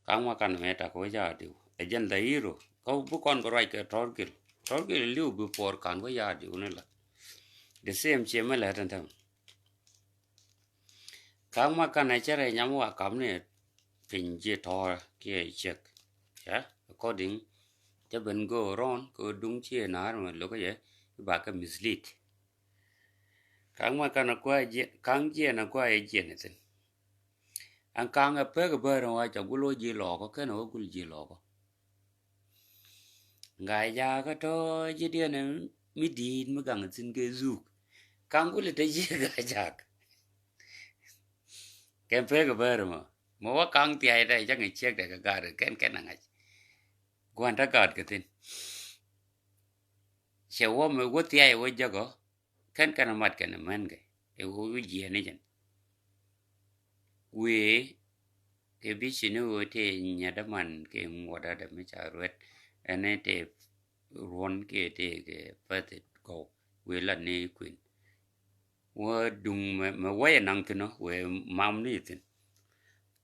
kang ma kan me ta ko ya diu ejen da iro ko bu kon ko right torgil liu before kan ko ya diu ne la the same che me la tan tam kang ma kan ai chere nyam wa kam ne pin je thor ke check ya according cho bên go ron ko đúng chia na mà lo cái gì bà cái mislead kang ma kan ko je kang je na ko ai je ne tin an kang a pe ga ba ro wa cha gulo ji lo ko ke no gul ji lo ko ngai ya ka to ji dia ne mi di mi gang tin ke zu kang gul te ji ga ja kem pe ga ba ro ma wa kang ti ai dai cha ngai chek da ga ga ken na ngai quan ta ga cái tin se wo me wo ti ai wo ja go ken mat ken man ke e wo ji ne jen we ke bi sinu wo te nya da man ke mo da me cha ruet ene te ron ke te ke pa te go we la ne queen wo dung me we nang tu no we mam ni tin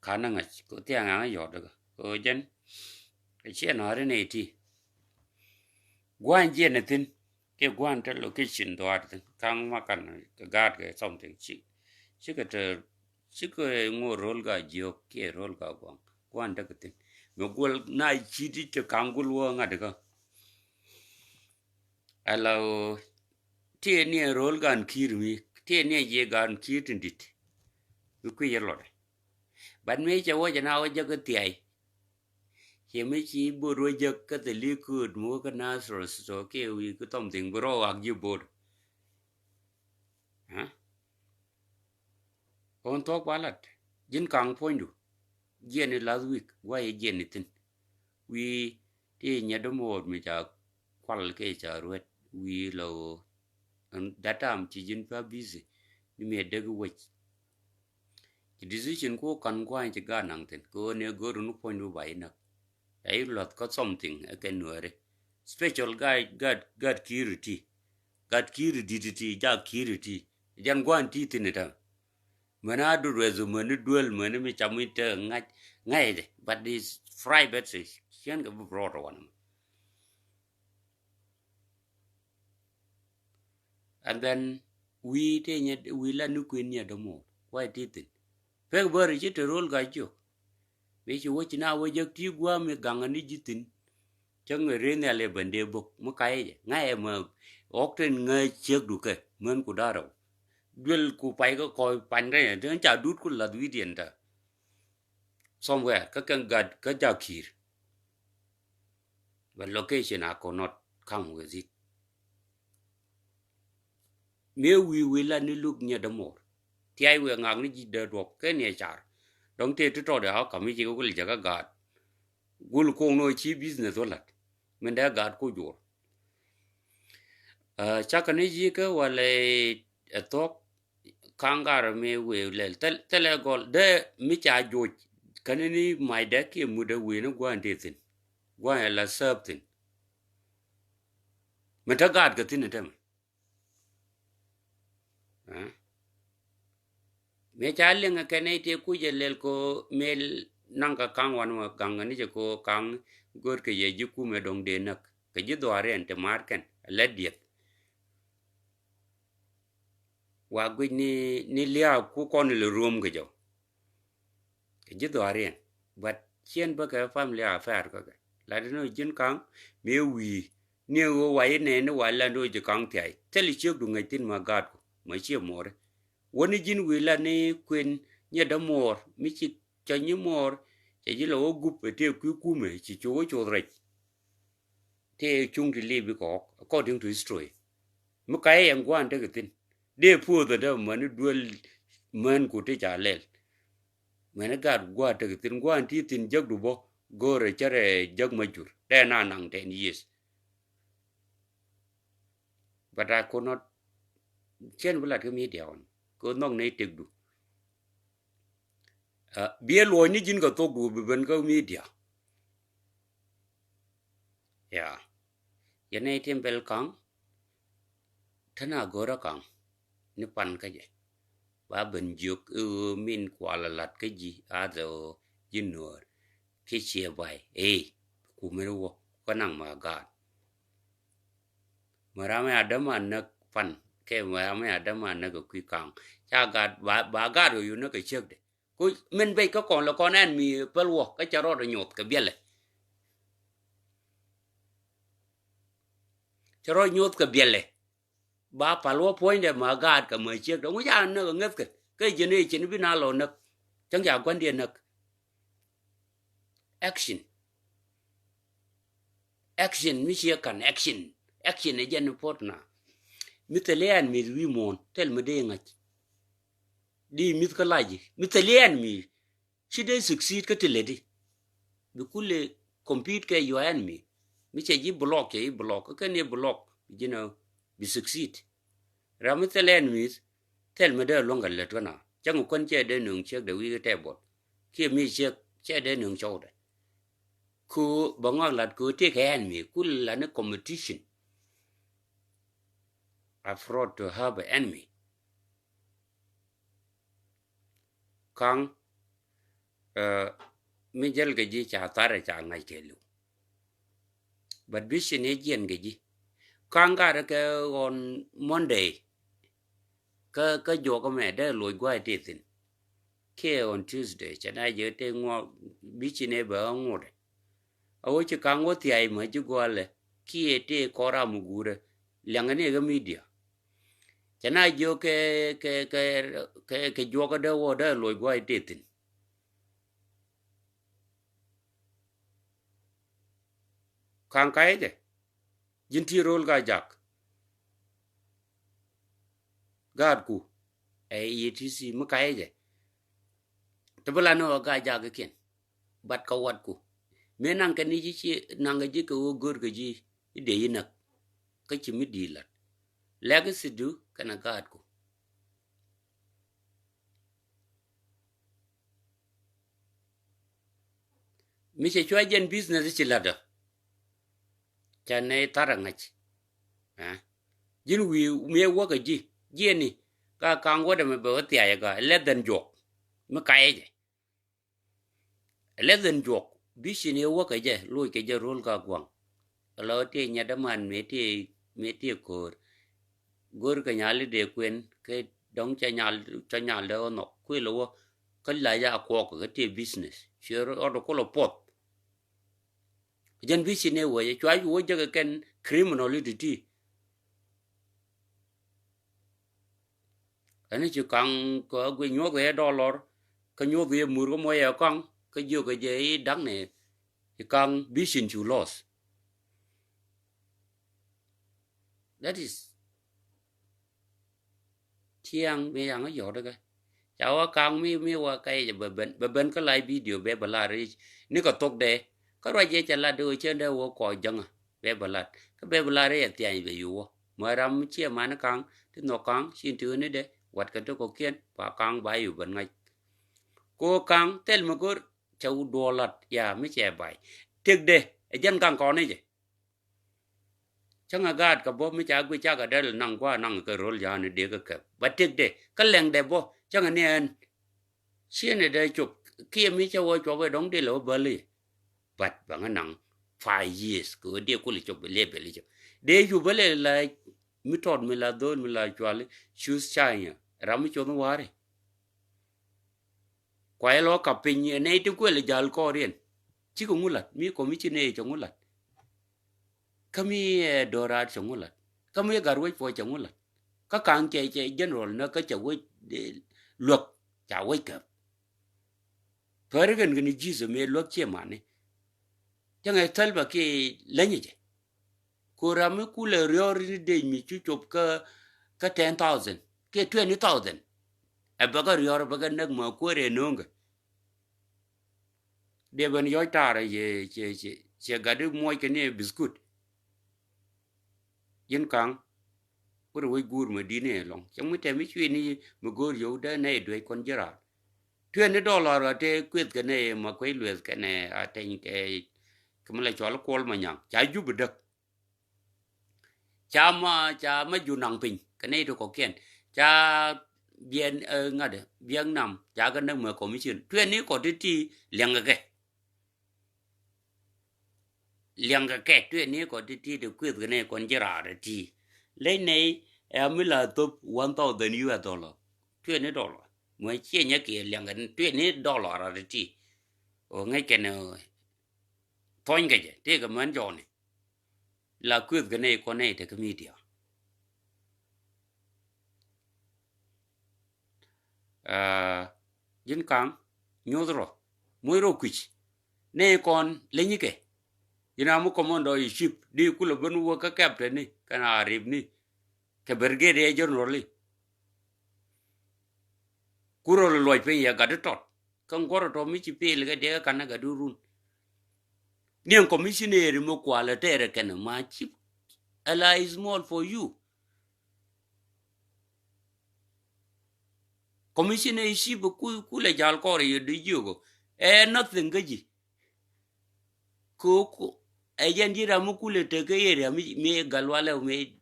khả năng ko te nga yo da ko jen ke che na re ne ti guan je ne tin ke guan ta location do at kang ma kan ka gad ke som te chi ka te chi ko ngo rol ga jo ke rol ga guan ta ke tin me gol na chi ti te kang gul wo nga de ka alo tie ne rol gan kir mi tie ne je gan kir tin dit ku ye lo ban me che wo ja na wo ja ke ti ai che me chi bo ro ja ka te li ku mo ka na so ke wi ku tom ting bro ak ju bo ha on tok balat jin kang poindu jeni last week wa ye jeni tin wi ti nya do mod mi cha kwal ke cha ruet wi lo that time chi jin pa busy ni me de go decision ko kan kwa chi ga nang tin ko ne go ru nu point du bai na ai lot ko something again nuare special guy god kiriti god kiriti ja kiriti jan gwan ti tin ta mana du rezu mani duel mani mi chamite ngai de but this private is chen ga broad one and then we te nya we la nu queen nya do mo why did it pe ber ji te rol ga jo be chi wo chi na wo je ti gwa mi gang ni jitin chang re ne le bande bok mo kai ngai ma ok ten ngai chek du ke men ku da ro duel ku pai ko koi pan re ne cha dut ku la du dien ta somewhere ka kan gad ka ja kir but location I cannot come with it me we la ni look nya da mo ti ai we ngang ni ji de do ke ne char dong te to de ha kam ji ko li ja ga gad gul ko no chi business wala men da gad ko jor cha ka ni ji ka wale to kangar me we le tele gol de mi cha joj kanini mai da ke mu da we no gwan de tin gwan la sab tin me ta gad ka tin tem me cha le nga ke ne te ku je lel ko mel nanga kang wan ma gang ni je ko kang gor ke ye ji ku me dong de nak ke ji do are ente marken le diet wa gwi ni lia ku kon le rom ke jo ke ji do are but chen ba ka family affair ka la de no jin kang me wi ne wo wa ne ne wa la no je kang tai teli chek du ngai tin ma gad ko ma che more woni jin wi la ne kwen nya da mor mi chi cha ni mor che ji lo gu pe te ku me chi cho re te chung di le bi ko according to history mu kai yang gwan de tin de pu da man duel man ku te cha le man gad gwa de tin gwan ti tin jag du bo go re chare jag ma jur de na nang 10 years but I could not chen bula ke media on ko nong nei tek du bie lo ni jin ga to gu ben ga media ya ye nei tempel kang thana gora kang ni pan ka je ba ben juk min kwa la lat ka ji a do jin no ki chia bai ku me wo ko nang ma ga marame adama nak fan ke marame adama nak ku kang cha ga ba ga ro yu nak chek de ku men be ko kon lo kon an mi pel wo ka cha ro nyot ka biele cha ro nyot ka biele ba palwo point de ma ga ka me chek do ya nak ngep ke jene chin bi na lo nak chẳng giả quan điểm là action mi chia kan action e jen pot na mi telian mi wi mon tel me de ngach di mi ka laji mi telian mi shi de succeed ka tele di bi kule compete ke yo enemy mi che ji block ka ne block you know bi succeed ra mi telian mi tel me de longa le to na chẳng quan che de nung che de wi ka te bot kia mi che de nung chou de ku bangong lat ku te kan mi ku la na competition afraid to have an enemy kang mi jel ge ji cha tare cha ngai ke lu but vision e gen ge ji kang ga ke on Monday ka jo ko me de loi gwa te tin ke on Tuesday cha na je te ngo vision e ba ngo de awo chi kang wo ti ai ma ji gwa le ki e te kora mugure langane ga media chana jo ke jo ka de wo de loi gwa te tin kang kai de jin ti rol ga jak gad ku etc ma kai de to bala no ga jak ken bat ka wat ku me nang ka ni ji nang ga ji ko gor ga ji de yinak ka chi mi di la legacy du kana gad ku mi se chwa jen business chi la da chane tarangach jin wi me wo ga ji ni ka kang wo de me ba ti ya ga le den jok me kai je le den jok bi shi ne wo ga je lu ke je rol ga gwang lo ti nya da man me ti ko gor ka nyali de kwen ke dong cha nyal de no ku lo ka la ya ko ko ti business shiro or ko lo pot jen bi shi ne wo ye chwa wo je ga ken criminality ani chu kang ko gwe nyo ge dollar ka nyo ge mur ko mo ya kang ka jo ge je dang ne chu kang vision chu loss that is tiang me yang yo da ga cháu kang mi wa kai ben ka lai video be bala ri ni ko tok de ka ra je cha la do chen de wo ko jang be bala ka be bala ri ti ai be yu ma ram che ma na kang ti no kang sin tu ni de wat ka to ko kien pa kang ba yu ban ngai ko kang tel ma gor chau dolat ya mi che bai tek de jen kang ko ni je changa gad ka bo mi cha gui cha ga del nang kwa nang ka rol ya ni de ka ba tek de ka leng de bo changa ne an sien de chuk kia mi cha wo cho ba dong de lo ba li bat ba nang 5 years ko de ko li chuk be le chuk de yu ba le la mi tot mi la don mi la chwale chus cha ya ram mi cho no ware kwa lo ka pin ne ti ko le jal ko rien chi ko ngulat mi ko mi chi ne cho ngulat kami dorat cho ngulat kami garwe po cho ngulat ka kang che general na ka cha we luộc cha we ka per gen ni jizo me luộc che mane chẳng ai thal ba ke lenye je ko ram ku le rior ni de mi chu chop ka 10,000 ke 20,000 e ba ga rior ba ga nak ma ko re nong de ban yo tara ye ga de moy ke ne biscuit yin kang ko we gur ma di ne long chang mi te mi chwi ni ma gor yo da ne do kon jara $20 te kwet ke ne ma ko lwes ke ne a te ke kuma le chol kol ma nyang cha ju bedak cha ma ju nang pin ke ne to ko ken cha bien ngade bien nam cha ga nang ma commission 20 ko ti leng ge liang ka ke tu ni ko ti de ku ne kon jira de ti le nei e mi la to 1000 US dollar tu ni dollar mo che nya ke liang ka tu ni dollar ra de ti o ngai ke no point ke je te ka man jo ni la ku ne ko ne te ka media jin kang nyodro moiro kuch ne kon le ni ke ina mu commando ship di kula banu wa ka captain ni kana arib ni ke brigade e jornoli kuro lo loy pe ya ga de tot kan goro to mi ci pe le ga de kana ga durun ni commissioner mo kwala tere kana ma chip ala is small for you commissioner ship ku le jal ko re di jogo nothing gaji ko ayen jira mu kule te ke yere me galwale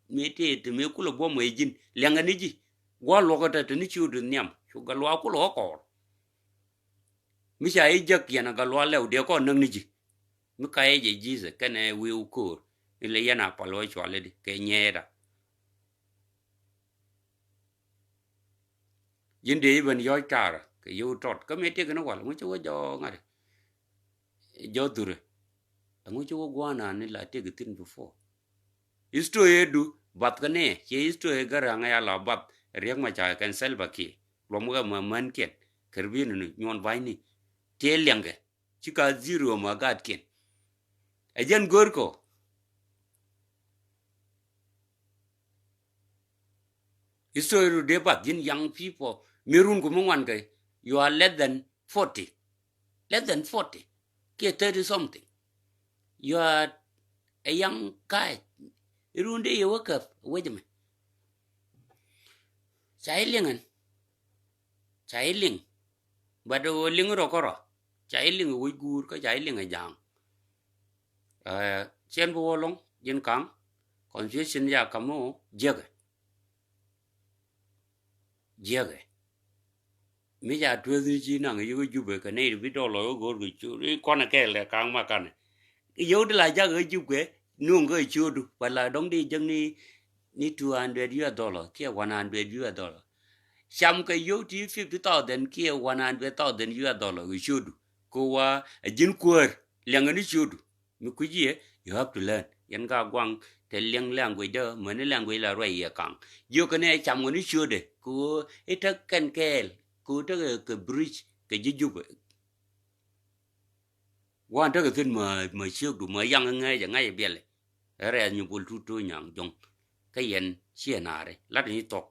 me te me kule bo mo ejin lenga ni ji gwa lokota te ni chudu nyam chu galwa ku lo ko mi sha e jak yana galwale de ko nang ni ji mi ka e je jize kane wi ukur ile yana palo chwale de ke nyera yinde ben yo tara ke yo tot ka me te kana wala mu chu jo ngare jo dure ngo chu gwana ni la te gitin before isto edu bat kane che isto e garanga ya la bat riak ma cha kan selba ki lo mo ma man ken kerbin ni nyon vai ni te lenge chika zero ma gat ken ajen gorko isto edu de bat yin young people mirun ko mo wan kai you are less than 40 ke 30 something you are a young guy irunde ye wakaf wejme chailing bado ling ro koro chailing wo gur ka chailing a jang chen bo long yin kang confusion ya kamo jege mi ja twezi chi nang yu jube ka nei bi do lo go ru chu ri kon ke le kang ma kan yo de la ja ge jube nu ge chu du wala dong di jeng ni 200 US dollar ke 100 US dollar sham ke yo ti 50,000 ke 100,000 US dollar ge chu du ko wa jin kwar leng ni chu du mi ku ji you have to learn yan ga gwang te leng language de men language la roi ya kang yo ke ne cham ni chu de ko eta kan kel ku ta ke bridge ke jube wan ta ke tin ma chiu du ma yang ngai ja ngai bele re nyu bul tu tu nyang jong ka yen chienare la ni tok